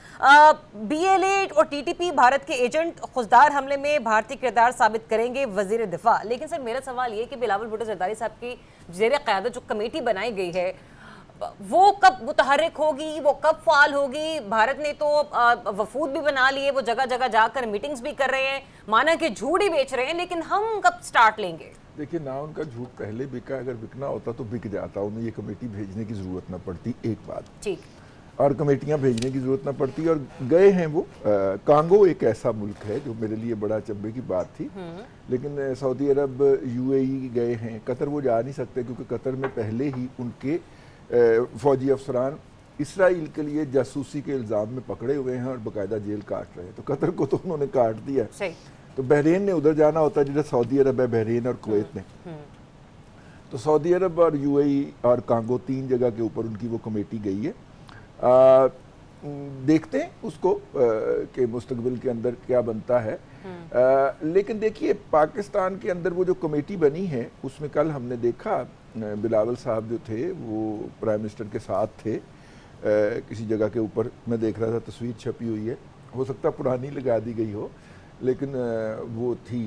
BLA और TTP भारत के एजेंट, खुजदार हमले में भारतीय किरदार साबित करेंगे वज़ीर दिफा। लेकिन सर मेरा सवाल ये कि बिलावल भुट्टो जरदारी साहब की ज़ेर क़यादत जो कमेटी बनाई गई है वो कब मुतहर्रिक होगी, वो कब फाल होगी? भारत ने तो वफूद भी बना लिए, वो जगह जगह जाकर मीटिंग्स भी कर रहे हैं, माना कि झूठ ही बेच रहे हैं, लेकिन हम कब स्टार्ट लेंगे? देखिए ना, उनका झूठ पहले बिका, अगर बिकना होता तो बिक जाता, उन्हें ये कमेटी भेजने की ज़रूरत ना पड़ती, एक बात। ठीक। और कमेटियां भेजने की ज़रूरत ना पड़ती, और गए हैं वो। कांगो एक ऐसा मुल्क है जो मेरे लिए बड़ा अचंभे की बात थी, लेकिन सऊदी अरब, UAE गए हैं, कतर वो जा नहीं सकते क्योंकि कतर में पहले ही उनके फौजी अफसरान इसराइल के लिए जासूसी के इल्ज़ाम में पकड़े हुए हैं और बाकायदा जेल काट रहे हैं, तो कतर को तो उन्होंने काट दिया। सही। तो बहरीन ने उधर जाना होता है, जैसे सऊदी अरब है, बहरीन और कुवैत ने। तो सऊदी अरब और UAE और कांगो 3 जगह के ऊपर उनकी वो कमेटी गई है। देखते हैं उसको कि मुस्तकबिल के अंदर क्या बनता है। लेकिन देखिए, पाकिस्तान के अंदर वो जो कमेटी बनी है उसमें कल हमने देखा बिलावल साहब जो थे वो प्राइम मिनिस्टर के साथ थे किसी जगह के ऊपर। मैं देख रहा था, तस्वीर छपी हुई है, हो सकता पुरानी लगा दी गई हो, लेकिन वो थी।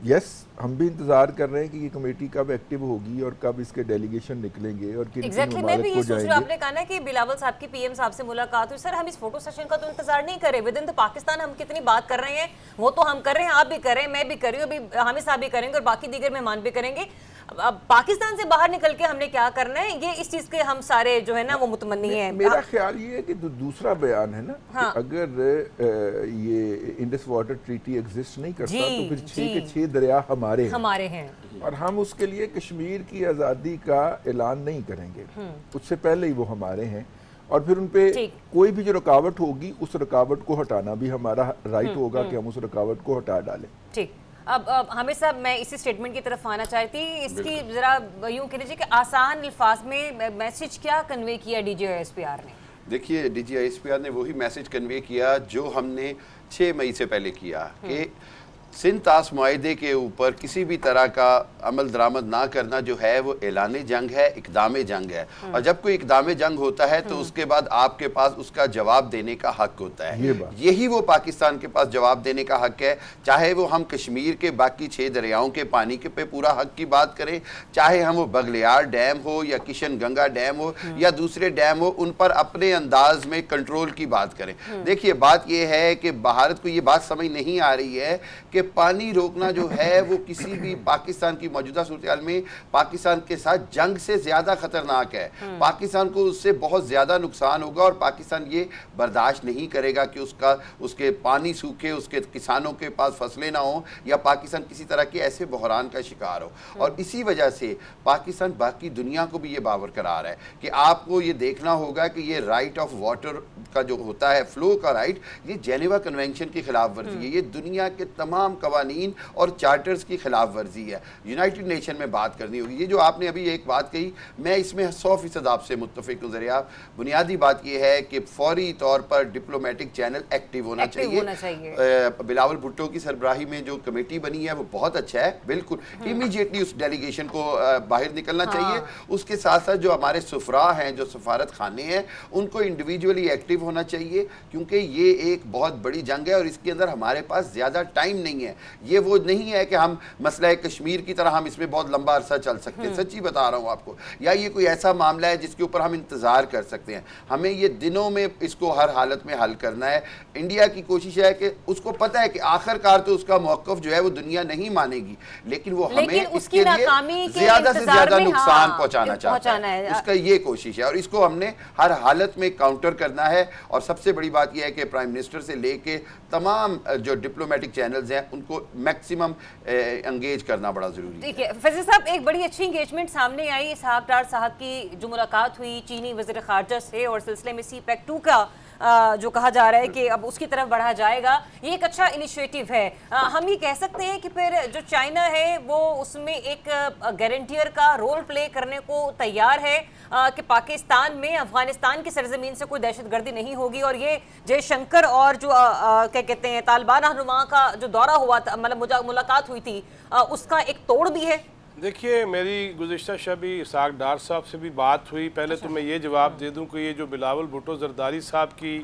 यस, हम भी इंतजार कर रहे हैं कि ये कमेटी कब एक्टिव होगी और कब इसके डेलीगेशन निकलेंगे और किन एग्जैक्टली मैं भी ये सोच रही हूँ। आपने कहा ना कि बिलावल साहब की PM साहब से मुलाकात हुई, सर हम इस फोटो सेशन का तो इंतजार नहीं करें। विद इन द पाकिस्तान हम कितनी बात कर रहे हैं, वो तो हम कर रहे हैं, आप भी कर रहे हैं, मैं भी कर रही हूँ, अभी हामिद साहब भी करेंगे और बाकी दीगर मेहमान भी करेंगे। अब पाकिस्तान से बाहर निकल के हमने क्या करना है, ये इस चीज के हम सारे जो है ना वो मुतमन्नी हैं। मेरा ख्याल ये है कि दूसरा बयान है ना, हाँ। अगर ये इंडस वाटर ट्रीटी एग्जिस्ट नहीं करता तो फिर 6 के 6 दरिया हमारे हैं और हम उसके लिए कश्मीर की आज़ादी का ऐलान नहीं करेंगे, उससे पहले ही वो हमारे हैं। और फिर उनपे कोई भी जो रुकावट होगी उस रुकावट को हटाना भी हमारा राइट होगा कि हम उस रुकावट को हटा डालें। ठीक। अब हामिद साहब, मैं इसी स्टेटमेंट की तरफ आना चाहती थी। इसकी जरा यूं कह लीजिए कि आसान अल्फाज में मैसेज क्या कन्वे किया DG ISPR ने? देखिए, DG ISPR ने वही मैसेज कन्वे किया जो हमने 6 मई से पहले किया कि सिंध तास मुआहदे के ऊपर किसी भी तरह का अमल दरामद ना करना जो है वो ऐलान जंग है, इक़दाम जंग है। और जब कोई इक़दाम जंग होता है तो उसके बाद आपके पास उसका जवाब देने का हक होता है। यही वो पाकिस्तान के पास जवाब देने का हक है, चाहे वो हम कश्मीर के बाकी 6 दरियाओं के पानी के पे पूरा हक की बात करें, चाहे हम वो बगलियार डैम हो या किशन गंगा डैम हो या दूसरे डैम हो, उन पर अपने अंदाज में कंट्रोल की बात करें। देखिए, बात यह है कि भारत को ये बात समझ नहीं आ रही है कि کہ پانی روکنا جو ہے وہ کسی بھی پاکستان کی موجودہ صورتحال میں پاکستان کے ساتھ جنگ سے زیادہ خطرناک ہے. پاکستان کو اس سے بہت زیادہ نقصان ہوگا اور پاکستان یہ برداشت نہیں کرے گا کہ اس کے پانی سوکھے, اس کے کسانوں کے پاس فصلیں نہ ہوں یا پاکستان کسی طرح کے ایسے بحران کا شکار ہو. اور اسی وجہ سے پاکستان باقی دنیا کو بھی یہ باور کرا رہا ہے کہ آپ کو یہ دیکھنا ہوگا کہ یہ رائٹ آف واٹر کا جو ہوتا ہے, فلو کا رائٹ, یہ جینیوا کنونشن کی خلاف ورزی ہے, یہ دنیا کے تمام قوانین اور چارٹرز کی خلاف ورزی ہے. یونائٹڈ نیشن میں بات کرنی ہوگی. یہ جو آپ نے ابھی ایک بات کہی, میں اس میں 100% آپ سے متفق ہوں ذریعہ. بنیادی بات یہ ہے کہ فوری طور پر ڈپلومیٹک چینل ایکٹیو ہونا چاہیے. بلاول بھٹو کی سربراہی میں جو کمیٹی بنی ہے وہ بہت اچھا ہے, بالکل امیجیٹلی اس ڈیلیگیشن کو باہر نکلنا چاہیے. اس کے ساتھ ساتھ جو ہمارے سفراء ہیں, جو سفارت خانے ہیں, ان کو انڈیویجولی ایکٹیو ہونا چاہیے, کیونکہ یہ ایک بہت بڑی جنگ ہے اور اس کے اندر ہمارے پاس زیادہ ٹائم نہیں ہے. یہ وہ نہیں ہے کہ ہم مسئلہ کشمیر کی طرح ہم اس میں بہت لمبا عرصہ چل سکتے ہیں, سچی بتا رہا ہوں آپ کو, یا یہ کوئی ایسا معاملہ ہے جس کے اوپر ہم انتظار کر سکتے ہیں. ہمیں یہ دنوں میں اس کو ہر حالت میں حل کرنا ہے. انڈیا کی کوشش ہے کہ اس کو پتہ ہے کہ آخر کار تو اس کا موقف جو ہے وہ دنیا نہیں مانے گی, لیکن وہ ہمیں اس کے لیے زیادہ سے زیادہ نقصان پہنچانا چاہتا ہے. اس کا یہ کوشش ہے اور اس کو ہم نے ہر حالت میں کاؤنٹر کرنا ہے. اور سب سے بڑی بات یہ ہے کہ پرائم منسٹر سے لے کے تمام جو ڈپلومیٹک چینلز ہیں ان کو میکسیمم انگیج کرنا بڑا ضروری ہے. ٹھیک ہے فیصل صاحب, ایک بڑی اچھی انگیجمنٹ سامنے آئی اسحاق ڈار صاحب کی جو ملاقات ہوئی چینی وزیر خارجہ سے, اور سلسلے میں سی پیک 2 کا جو کہا جا رہا ہے کہ اب اس کی طرف بڑھا جائے گا, یہ ایک اچھا انیشیٹو ہے. ہم یہ کہہ سکتے ہیں کہ پھر جو چائنا ہے وہ اس میں ایک گارنٹیئر کا رول پلے کرنے کو تیار ہے کہ پاکستان میں افغانستان کی سرزمین سے کوئی دہشت گردی نہیں ہوگی. اور یہ جے شنکر اور جو کیا کہتے ہیں طالبان رہنما کا جو دورہ ہوا تھا, مطلب ملاقات ہوئی تھی, اس کا ایک توڑ بھی ہے. دیکھیے میری گزشتہ شبی اسحاق ڈار صاحب سے بھی بات ہوئی. پہلے تو میں یہ جواب دے دوں کہ یہ جو بلاول بھٹو زرداری صاحب کی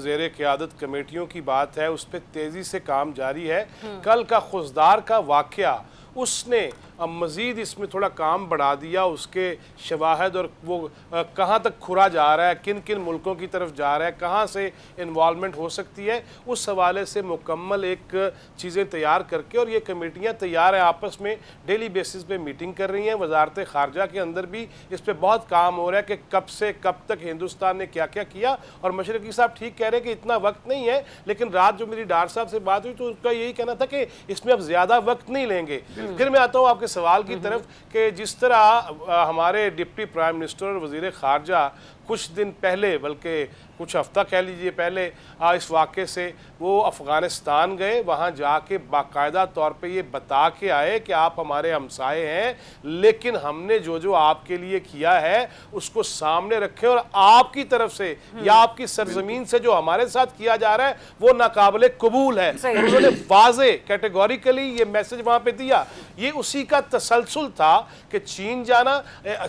زیر قیادت کمیٹیوں کی بات ہے اس پہ تیزی سے کام جاری ہے. کل کا خزدار کا واقعہ اس نے مزید اس میں تھوڑا کام بڑھا دیا. اس کے شواہد اور وہ کہاں تک کھرا جا رہا ہے, کن کن ملکوں کی طرف جا رہا ہے, کہاں سے انوالومنٹ ہو سکتی ہے, اس حوالے سے مکمل ایک چیزیں تیار کر کے, اور یہ کمیٹیاں تیار ہیں, آپس میں ڈیلی بیسس پہ میٹنگ کر رہی ہیں. وزارت خارجہ کے اندر بھی اس پہ بہت کام ہو رہا ہے کہ کب سے کب تک ہندوستان نے کیا کیا کیا. اور مشرقی صاحب ٹھیک کہہ رہے ہیں کہ اتنا وقت نہیں ہے, لیکن رات جو میری ڈار صاحب سے بات ہوئی تو اس کا یہی کہنا تھا کہ اس میں اب زیادہ وقت نہیں لیں گے. پھر میں آتا ہوں آپ کے سوال کی طرف کہ جس طرح ہمارے ڈپٹی پرائم منسٹر اور وزیر خارجہ کچھ دن پہلے, بلکہ کچھ ہفتہ کہہ لیجئے پہلے اس واقعے سے وہ افغانستان گئے, وہاں جا کے باقاعدہ طور پہ یہ بتا کے آئے کہ آپ ہمارے ہمسائے ہیں, لیکن ہم نے جو آپ کے لیے کیا ہے اس کو سامنے رکھیں, اور آپ کی طرف سے یا آپ کی سرزمین سے جو ہمارے ساتھ کیا جا رہا ہے وہ ناقابل قبول ہے. انہوں نے واضح کیٹیگوریکلی یہ میسج وہاں پہ دیا. یہ اسی کا تسلسل تھا کہ چین جانا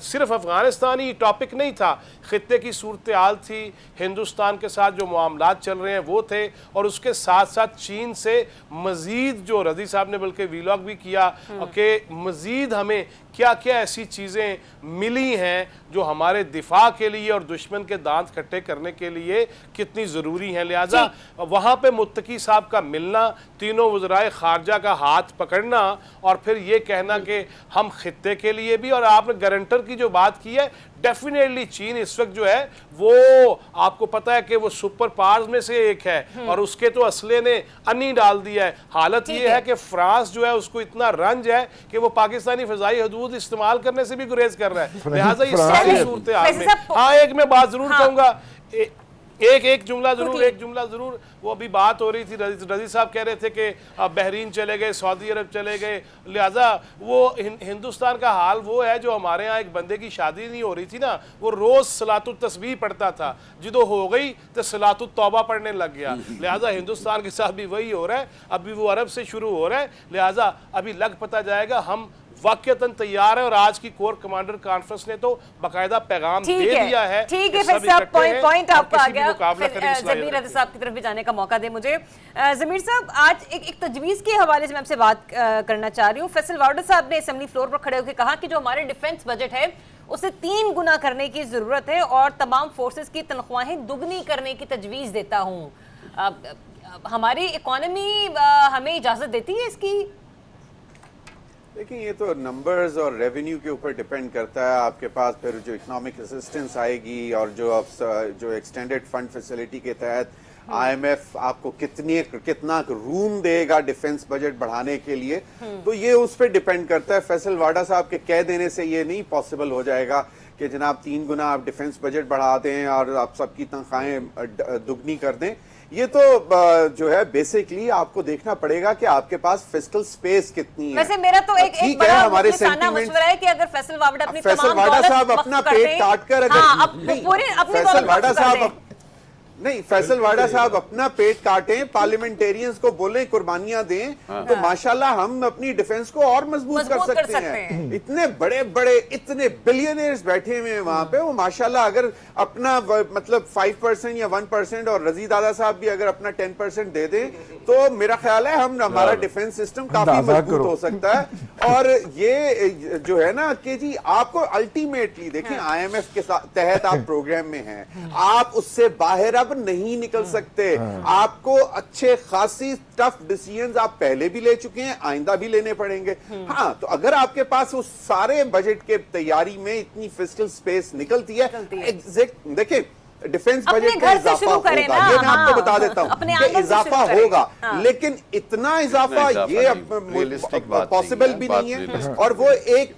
صرف افغانستانی ٹاپک نہیں تھا, خطے کی صورتحال تھی, ہندوستان کے ساتھ جو معاملات چل رہے ہیں وہ تھے, اور اس کے ساتھ ساتھ چین سے مزید جو رضی صاحب نے بلکہ ویلاگ بھی کیا کہ مزید ہمیں کیا کیا ایسی چیزیں ملی ہیں جو ہمارے دفاع کے لیے اور دشمن کے دانت کھٹے کرنے کے لیے کتنی ضروری ہیں. لہٰذا وہاں پہ متقی صاحب کا ملنا, تینوں وزرائے خارجہ کا ہاتھ پکڑنا, اور پھر یہ کہنا کہ ہم خطے کے لیے بھی, اور آپ نے گارنٹر کی جو بات کی ہے, ڈیفینیٹلی چین اس وقت جو ہے وہ آپ کو پتا ہے کہ وہ سپر پاورز میں سے ایک ہے, اور اس کے تو اسلحے نے انی ڈال دیا ہے. حالت یہ ہے کہ فرانس جو ہے اس کو اتنا رنج ہے کہ وہ پاکستانی فضائی حدود استعمال کرنے سے بھی گریز کر رہا ہے. لہٰذا یہ ساری صورتحال میں ہاں ایک میں بات ضرور کہوں گا, ایک جملہ ضرور وہ ابھی بات ہو رہی تھی, رضی صاحب کہہ رہے تھے کہ بحرین چلے گئے, سعودی عرب چلے گئے, لہٰذا وہ ہندوستان کا حال وہ ہے جو ہمارے ہاں ایک بندے کی شادی نہیں ہو رہی تھی نا, وہ روز صلاۃ التسبیح پڑھتا تھا, جدو ہو گئی تو صلاۃ التوبہ پڑھنے لگ گیا. لہٰذا ہندوستان کے ساتھ بھی وہی ہو رہا ہے, ابھی وہ عرب سے شروع ہو رہا ہے. لہٰذا ابھی لگ پتہ جائے گا, ہم واقعتاً تیار ہے, اور آج کی کور کمانڈر کانفرنس نے تو باقاعدہ پیغام دے دیا ہے. ٹھیک ہے فیصل صاحب, پوائنٹ آپ کا آ گیا. ضمیر رضا صاحب کی طرف بھی جانے کا موقع دے مجھے. ضمیر صاحب, آج ایک تجویز کے حوالے سے میں آپ سے بات کرنا چاہ رہی ہوں. فیصل وارڈر صاحب نے اسمبلی فلور پر کھڑے ہو کے کہا کہ جو ہمارے ڈیفنس بجٹ ہے اسے 3 گنا کرنے کی ضرورت ہے, اور تمام فورسز کی تنخواہیں دگنی کرنے کی تجویز دیتا ہوں. हमारी इकोनॉमी हमें इजाजत देती है इसकी? देखिए, ये तो नंबर्स और रेवेन्यू के ऊपर डिपेंड करता है। आपके पास फिर जो इकोनॉमिक असिस्टेंस आएगी और जो एक्सटेंडेड फंड फैसिलिटी के तहत आईएमएफ आपको कितना रूम देगा डिफेंस बजट बढ़ाने के लिए, तो ये उस पर डिपेंड करता है। फैसल वाडा साहब के कह देने से ये नहीं पॉसिबल हो जाएगा कि जनाब 3 गुना आप डिफेंस बजट बढ़ा दें और आप सबकी तनख्वाहें दुगनी कर दें। ये तो जो है बेसिकली आपको देखना पड़ेगा कि आपके पास फिस्कल स्पेस कितनी है। वैसे मेरा तो एक ठीक बड़ा है, हमारे मुखलिसाना मशवरा है कि अगर फैसल वाडा अपनी फैसल तमाम वाडा दौलत साहब वक्फ अपना कर पेट दें, काट कर अगर हाँ, नहीं, पूरे अपनी फैसल दौलत वाडा वक्फ कर साहब दें। नहीं, फैसल वाडा साहब अपना पेट काटें, पार्लियामेंटेरियंस को बोले कुर्बानियां दें, तो माशाल्लाह हम अपनी डिफेंस को और मजबूत कर सकते हैं। इतने बड़े बड़े इतने बिलियनियर्स बैठे हुए हैं वहां पे, वो माशाल्लाह अगर अपना मतलब 5% या 1% और रजी दादा साहब भी अगर अपना 10% दे दें, तो मेरा ख्याल है हमारा डिफेंस सिस्टम काफी मजबूत हो सकता है। और ये जो है ना कि जी आपको अल्टीमेटली देखिए, आईएमएफ के तहत आप प्रोग्राम में हैं, आप उससे बाहर अब नहीं निकल सकते। आपको अच्छे खासी टफ डिसीजंस आप पहले भी ले चुके हैं, आइंदा भी लेने पड़ेंगे। हाँ, तो अगर आपके पास उस सारे बजट के तैयारी में इतनी फिस्कल स्पेस निकलती है, देखिए डिफेंस बजट का इजाफा होगा, ये मैं आपको बता देता हूँ कि इजाफा होगा, लेकिन इतना इजाफा ये पॉसिबल भी नहीं है। और वो एक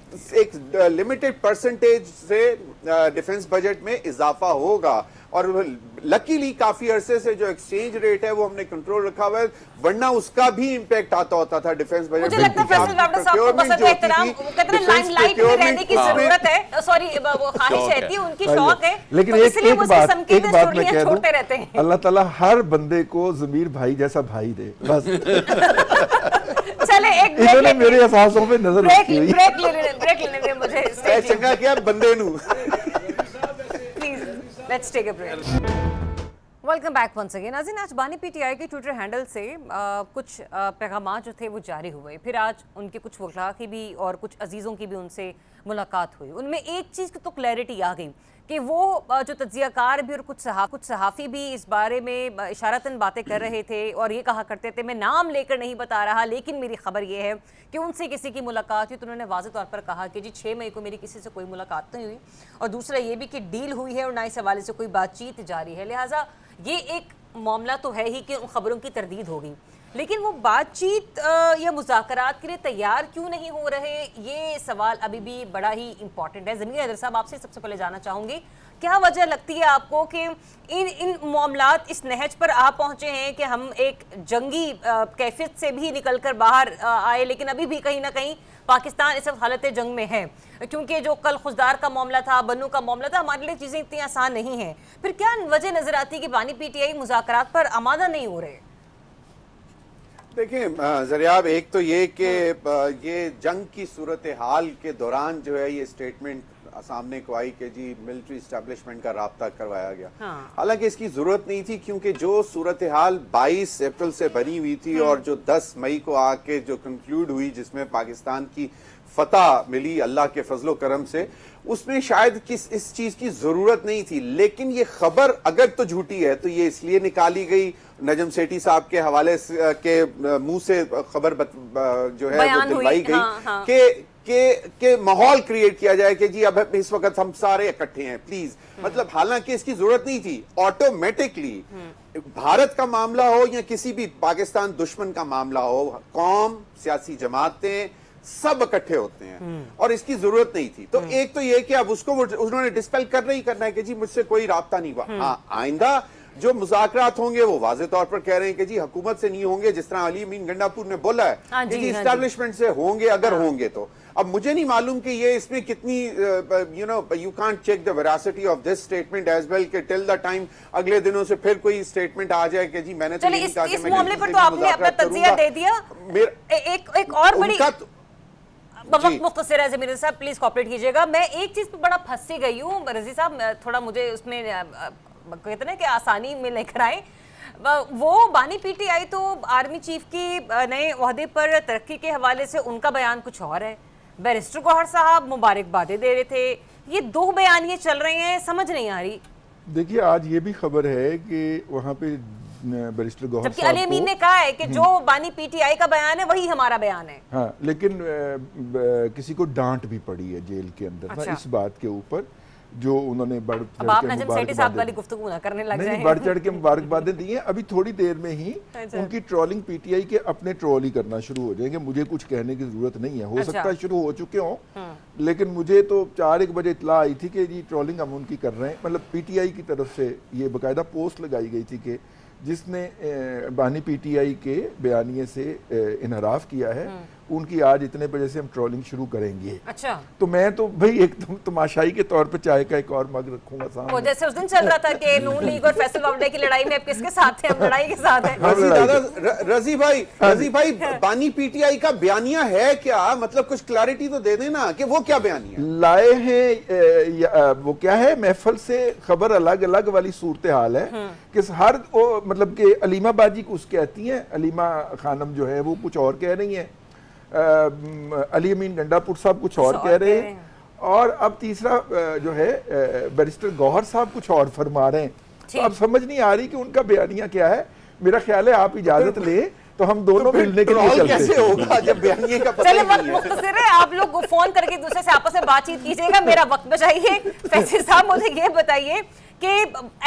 लिमिटेड परसेंटेज से डिफेंस बजट में इजाफा होगा। और लकीली काफी अरसे से जो एक्सचेंज रेट है वो हमने कंट्रोल रखा हुआ है, वरना उसका भी इंपैक्ट आता होता था डिफेंस बजट। मुझे लगता है फैसल वाडा साहब को बस एहतराम, वो कहते हैं लाइमलाइट में रहने की जरूरत है, सॉरी वो ख्वाहिश रहती है, उनकी शौक है, लेकिन तो एक इसलिए वो बात मैं कह छोड़ते रहते दूं, हैं। अल्लाह ताला हर बंदे को ज़मीर भाई जैसा भाई दे, बस। चले एक इन्होंने मेरे एहसासों पे नजर रखी हुई। ब्रेक लेने दे मुझे, चंगा किया बंदे नू। Let's take a break. Welcome back once again. नाज़रीन, आज बानी पीटीआई के ट्विटर हैंडल से कुछ पैगाम जो थे वो जारी हुए। फिर आज उनके कुछ वकला की भी और कुछ अजीज़ों की भी उनसे मुलाकात हुई। उनमें एक चीज़ की तो क्लैरिटी आ गई कि वो जो तज्जियाकार भी और कुछ सहाफ़ी भी इस बारे में इशारतन बातें कर रहे थे और ये कहा करते थे, मैं नाम लेकर नहीं बता रहा लेकिन मेरी खबर ये है कि उनसे किसी की मुलाकात हुई। तो उन्होंने वाज़ेह तौर पर कहा कि जी 6 मई को मेरी किसी से कोई मुलाकात नहीं हुई, और दूसरा ये भी कि डील हुई है और ना इस हवाले से कोई बातचीत जारी है। लिहाजा ये एक मामला तो है ही कि उन खबरों की तरदीद होगी, लेकिन वो बातचीत या मुज़ाकरात के लिए तैयार क्यों नहीं हो रहे, ये सवाल अभी भी बड़ा ही इंपॉर्टेंट है। ज़मीर हैदर साहब, आपसे सबसे पहले जानना चाहूँगी, क्या वजह लगती है आपको कि इन मामलात इस नहज पर आ पहुँचे हैं कि हम एक जंगी कैफियत से भी निकल कर बाहर आए, लेकिन अभी भी कहीं ना कहीं पाकिस्तान इस वक्त हालत जंग में है, क्योंकि जो कल खुशदार का मामला था, बन्नू का मामला था, हमारे लिए चीज़ें इतनी आसान नहीं हैं। फिर क्या वजह नज़र आती है कि बानी पीटीआई मुज़ाकरात पर आमादा नहीं हो रहे? देखिए ज़रियाब, एक तो ये कि ये जंग की सूरत हाल के दौरान जो है ये स्टेटमेंट सामने को आई कि जी मिलिट्री इस्टेब्लिशमेंट का राब्ता करवाया गया। हालांकि इसकी जरूरत नहीं थी, क्योंकि जो सूरत हाल 22 अप्रैल से बनी हुई थी और जो 10 मई को आके जो कंक्लूड हुई, जिसमें पाकिस्तान की फतह मिली अल्लाह के फजलो करम से, उसमें शायद इस चीज की जरूरत नहीं थी। लेकिन ये खबर अगर तो झूठी है तो ये इसलिए निकाली गई, नजम सेठी साहब के हवाले के मुंह से खबर जो है वो दिलवाई गई कि माहौल क्रिएट किया जाए कि जी अब इस वक्त हम सारे इकट्ठे हैं, प्लीज। मतलब हालांकि इसकी जरूरत नहीं थी। ऑटोमेटिकली भारत का मामला हो या किसी भी पाकिस्तान दुश्मन का मामला हो, कौम, सियासी जमातें सब इकट्ठे होते हैं और इसकी जरूरत नहीं थी। तो एक तो ये कि अब उसको उन्होंने डिस्पेल करना ही करना है कि जी मुझसे कोई राब्ता नहीं हुआ। हाँ, आइंदा जो मुज़ाकरात होंगे वो वाज़े तौर पर कह रहे हैं कि जी हुकूमत से नहीं होंगे, जिस तरह अली अमीन गंडापुर ने बोला है कि जी इस्टेब्लिशमेंट से होंगे अगर होंगे तो। अब मुझे नहीं मालूम कि ये इसमें कितनी you can't check the veracity of this statement as well कि टिल द टाइम अगले दिनों से फिर कोई स्टेटमेंट आ जाए कि जी मैंने तो नहीं कहा कि इस मामले पर तो आपने अपना तज्जिया दे दिया। एक और बड़ी वक्त मुख्तसर है ज़मीर साहब, प्लीज कोऑपरेट कीजिएगा। मैं एक चीज पर बड़ा फंसी गई हूँ रजी साहब, थोड़ा मुझे उसमें कहते ना कि आसानी में लेकर आए। वो बानी पीटीआई तो आर्मी चीफ की नए ओहदे पर तरक्की के हवाले से उनका बयान कुछ और है, बैरिस्टर गौहर साहब मुबारकबादें दे रहे थे, ये दो बयान ये चल रहे हैं, समझ नहीं आ रही। देखिए, आज ये भी खबर है कि वहाँ पे बैरिस्टर गौहर जबकि साहब अली अमीन को, ने कहा है कि जो बानी पीटीआई का बयान है वही हमारा बयान है। हाँ, लेकिन किसी को डांट भी पड़ी है जेल के अंदर ना अच्छा। इस बात के ऊपर, जो उन्होंने बढ़ चढ़ अब आप के नजम सेठी साहब वाली मुबारकबादें गुफ्तगू ना करने लग नहीं जाए। बढ़ चढ़ के मुबारकबादें दी हैं। अभी थोड़ी देर में ही अच्छा। उनकी ट्रोलिंग पीटीआई के अपने ट्रोल ही करना शुरू हो जाएंगे। मुझे कुछ कहने की जरूरत नहीं है, हो अच्छा। सकता है शुरू हो चुके हों, लेकिन मुझे तो 4-1 बजे इत्ला आई थी कि ये ट्रोलिंग हम उनकी कर रहे हैं। मतलब पीटीआई की तरफ से ये बाकायदा पोस्ट लगाई गई थी कि जिसने बानी पीटीआई के बयानिए से इनहराफ किया है उनकी आज इतने बजे से हम ट्रोलिंग शुरू करेंगे। अच्छा, तो मैं तो भाई एक तमाशाई के तौर पे चाय का एक और मग रखूंगा वो सामने। जैसे उस दिन चल रहा था कि नून लीग और फैसल बावड़े की लड़ाई में अब किसके साथ थे, हम लड़ाई के साथ हैं। हाँ, रजी लड़ाई दादा, रजी भाई बानी पीटीआई का बयानिया है क्या? मतलब कुछ क्लैरिटी तो दे देना कि वो क्या बयानिया लाए हैं। वो क्या है, महफल से खबर अलग अलग वाली सूरत हाल है कि हर मतलब कि अलीमा बाजी कुछ कहती हैं, अलीमा खानम जो है वो कुछ और कह रही हैं, अली अमीन गंडापुर साहब कुछ और कह रहे हैं, और अब तीसरा जो है बैरिस्टर गौहर साहब कुछ और फरमा रहे हैं। तो अब समझ नहीं आ रही कि उनका बयानिया क्या है। मेरा ख्याल है आप इजाजत ले तो हम दोनों मिलने के लिए ट्रोल चलते कैसे हैं। होगा जब बयानिए का पता चलिए, ही वक्त नहीं है? मुख्तसर है, आप लोग फोन करके एक दूसरे से आपस में बातचीत कीजिएगा, मेरा वक्त बचाइए। फैसल साहब मुझे ये बताइए कि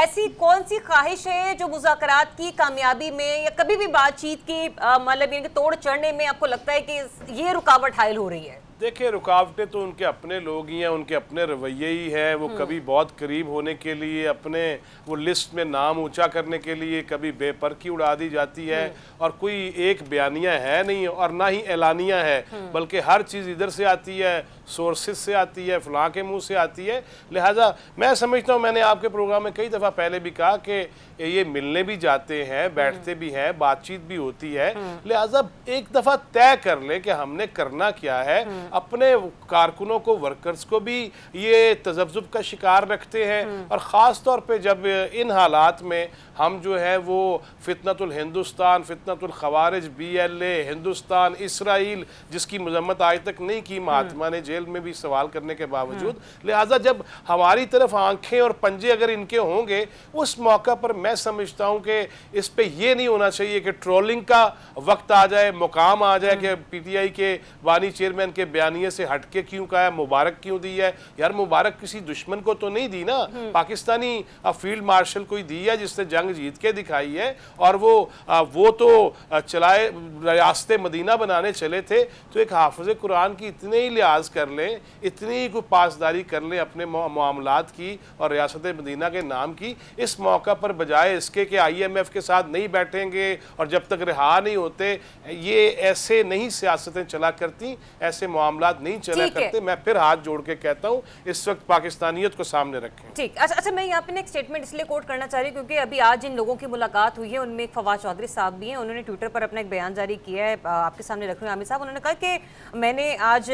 ऐसी कौन सी ख्वाहिश है जो मुज़ाकरात की कामयाबी में या कभी भी बातचीत की मतलब ये तोड़ चढ़ने में आपको लगता है कि ये रुकावट हायल हो रही है? देखिए, रुकावटें तो उनके अपने लोग ही हैं, उनके अपने रवैये ही है। वो कभी बहुत करीब होने के लिए, अपने वो लिस्ट में नाम ऊंचा करने के लिए कभी बेपरखी उड़ा दी जाती है, और कोई एक बयानिया है नहीं और ना ही एलानिया है, बल्कि हर चीज़ इधर से आती है, सोर्सेज से आती है, फलां के मुंह से आती है। लिहाजा मैं समझता हूँ, मैंने आपके प्रोग्राम में कई दफ़ा पहले भी कहा कि ये मिलने भी जाते हैं, बैठते भी हैं, बातचीत भी होती है। लिहाजा एक दफ़ा तय कर ले कि हमने करना क्या है। अपने कारकुनों को, वर्कर्स को भी ये तजब्जुब का शिकार रखते हैं, और ख़ास तौर पे जब इन हालात में हम जो है वो फितनतुल हिंदुस्तान, फितनतुल खवारिज, BLA, हिंदुस्तान, इसराइल, जिसकी मजम्मत आज तक नहीं की महात्मा ने, जेल में भी सवाल करने के बावजूद। लिहाजा जब हमारी तरफ आंखें और पंजे अगर इनके होंगे, उस मौका पर मैं समझता हूँ कि इस पे ये नहीं होना चाहिए कि ट्रोलिंग का वक्त आ जाए, मुकाम आ जाए कि PTI के बानी चेयरमैन के बयानिए से हटके क्यों कहा है, मुबारक क्यों दी है। यार, मुबारक किसी दुश्मन को तो नहीं दी ना, पाकिस्तानी फील्ड मार्शल को ही दी है जिसने जंग जीत के दिखाई है, और वो तो चलाए रास्ते मदीना बनाने चले थे। तो एक हाफिज़ कुरान की इतने ही लिहाज कर लें, इतनी ही कोई पासदारी कर लें अपने मामलात की और रियासत मदीना के नाम की, इस मौका पर बजाय इसके कि IMF के साथ नहीं बैठेंगे और जब तक रिहा नहीं होते, ये ऐसे नहीं सियासतें चला करती, ऐसे मामलात नहीं चला करते। मैं फिर हाथ जोड़ के कहता हूँ, इस वक्त पाकिस्तानियत को सामने रखें। ठीक, अच्छा, मैं यहाँ पे एक स्टेटमेंट इसलिए कोट करना चाह रही हूँ क्योंकि अभी आज जिन लोगों की मुलाकात हुई है उनमें एक फवाद चौधरी साहब भी हैं। उन्होंने ट्विटर पर अपना एक बयान जारी किया है, आपके सामने रख रही हूँ आमिर साहब। उन्होंने कहा कि मैंने आज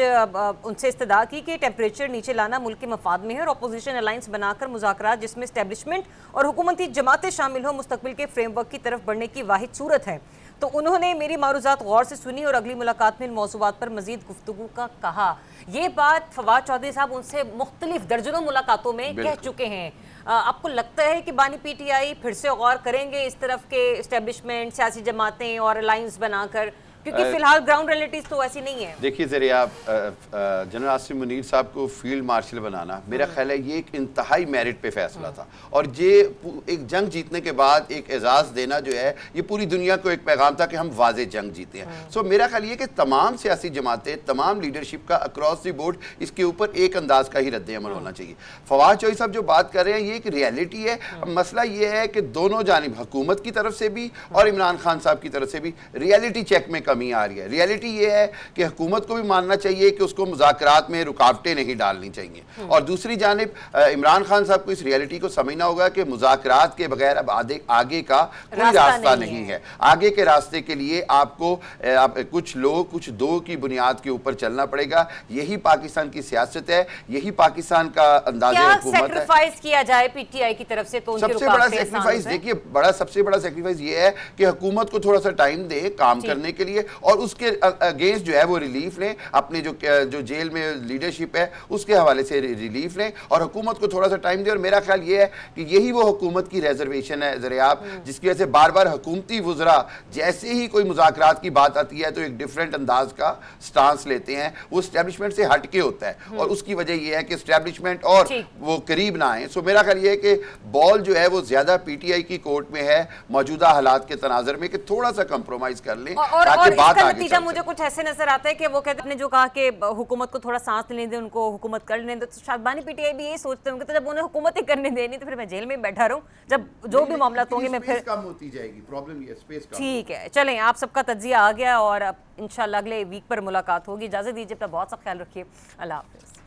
उनसे इस्तदा की कि टेम्परेचर नीचे लाना मुल्क के मफाद में है और अपोजिशन अलायंस बनाकर मुज़ाकरात जिसमें एस्टेब्लिशमेंट और हुकूमती जमातें शामिल हो मुस्तकबिल के फ्रेमवर्क की तरफ बढ़ने की वाहिद सूरत है। तो उन्होंने मेरी मारूजात गौर से सुनी और अगली मुलाकात में इन मौज़ूआत पर मजीद गुफ्तगू का कहा। ये बात फवाद चौधरी साहब उनसे मुख्तलिफ दर्जनों मुलाकातों में कह चुके हैं। आपको लगता है कि बानी PTI फिर से गौर करेंगे इस तरफ के एस्टेब्लिशमेंट, सियासी जमातें और अलायंस बनाकर, क्योंकि फिलहाल ग्राउंड रियलिटीज तो ऐसी नहीं है? देखिए ज़रिए, आप जनरल आसिम मुनीर साहब को फील्ड मार्शल बनाना, मेरा ख्याल है ये एक इंतहाई मेरिट पे फैसला था, और ये एक जंग जीतने के बाद एक एजाज़ देना जो है, ये पूरी दुनिया को एक पैगाम था कि हम वाज़े जंग जीते हैं। सो मेरा ख्याल ये कि तमाम सियासी जमातें, तमाम लीडरशिप का अक्रॉस द बोर्ड इसके ऊपर एक अंदाज का ही रद्द अमल होना चाहिए। फवाद चौधरी साहब जो बात कर रहे हैं, ये एक रियलिटी है। मसला ये है कि दोनों जानिब, हुकूमत की तरफ से भी और इमरान खान साहब की तरफ से भी, रियलिटी चेक में कमी आ रही है। रियलिटी ये है कि हुकूमत को भी मानना चाहिए कि उसको मुज़ाकरात में रुकावटें नहीं डालनी चाहिए, और दूसरी जानिब इमरान खान साहब को इस रियलिटी को समझना होगा कि मुज़ाकरात के बगैर अब आगे का कोई रास्ता नहीं है। आगे के रास्ते के लिए आपको कुछ लोग, कुछ दो की बुनियाद के ऊपर चलना पड़ेगा। यही पाकिस्तान की सियासत है, यही पाकिस्तान का अंदाज़े हुकूमत है। सैक्रिफाइस किया जाए PTI की तरफ से तो उनकी सबसे बड़ा सैक्रिफाइस, देखिए, सबसे बड़ा सैक्रिफाइस ये है कि हुकूमत को थोड़ा सा टाइम दे काम करने के लिए, چاہیے اور اس کے اگینسٹ جو ہے وہ ریلیف لیں, اپنے جو جیل میں لیڈرشپ ہے اس کے حوالے سے ریلیف لیں اور حکومت کو تھوڑا سا ٹائم دیں. اور میرا خیال یہ ہے کہ یہی وہ حکومت کی ریزرویشن ہے ذریعہ, جس کی وجہ سے بار بار حکومتی وزراء جیسے ہی کوئی مذاکرات کی بات آتی ہے تو ایک ڈیفرنٹ انداز کا سٹانس لیتے ہیں, وہ اسٹیبلشمنٹ سے ہٹ کے ہوتا ہے اور اس کی وجہ یہ ہے کہ اسٹیبلشمنٹ اور وہ قریب نہ آئیں. سو میرا خیال یہ ہے کہ بال جو ہے وہ زیادہ پی ٹی آئی کی کورٹ میں ہے موجودہ حالات کے تناظر میں, کہ تھوڑا سا کمپرومائز کر لیں اور تاکہ اس بات کا آگے نتیجہ مجھے کچھ ایسے نظر آتا ہے کہ وہ کہتے ہیں جو کہا کہ حکومت کو تھوڑا سانس لینے دیں, ان کو حکومت کر لینے دیں, تو شادبانی پی ٹی آئی بھی یہی سوچتے ہوں کہ جب انہیں حکومت ہی کرنے دینی تو پھر میں جیل میں بیٹھا رہوں, جب جو بھی معاملات ہوں گے میں پھر کم ہوتی جائے گی. پرابلم یہ اسپیس کا. ٹھیک ہے, چلیں آپ سب کا تجزیہ آ گیا اور اب انشاءاللہ اگلے ویک پر ملاقات ہوگی. اجازت دیجیے, اپنا بہت سا خیال رکھیے. اللہ حافظ.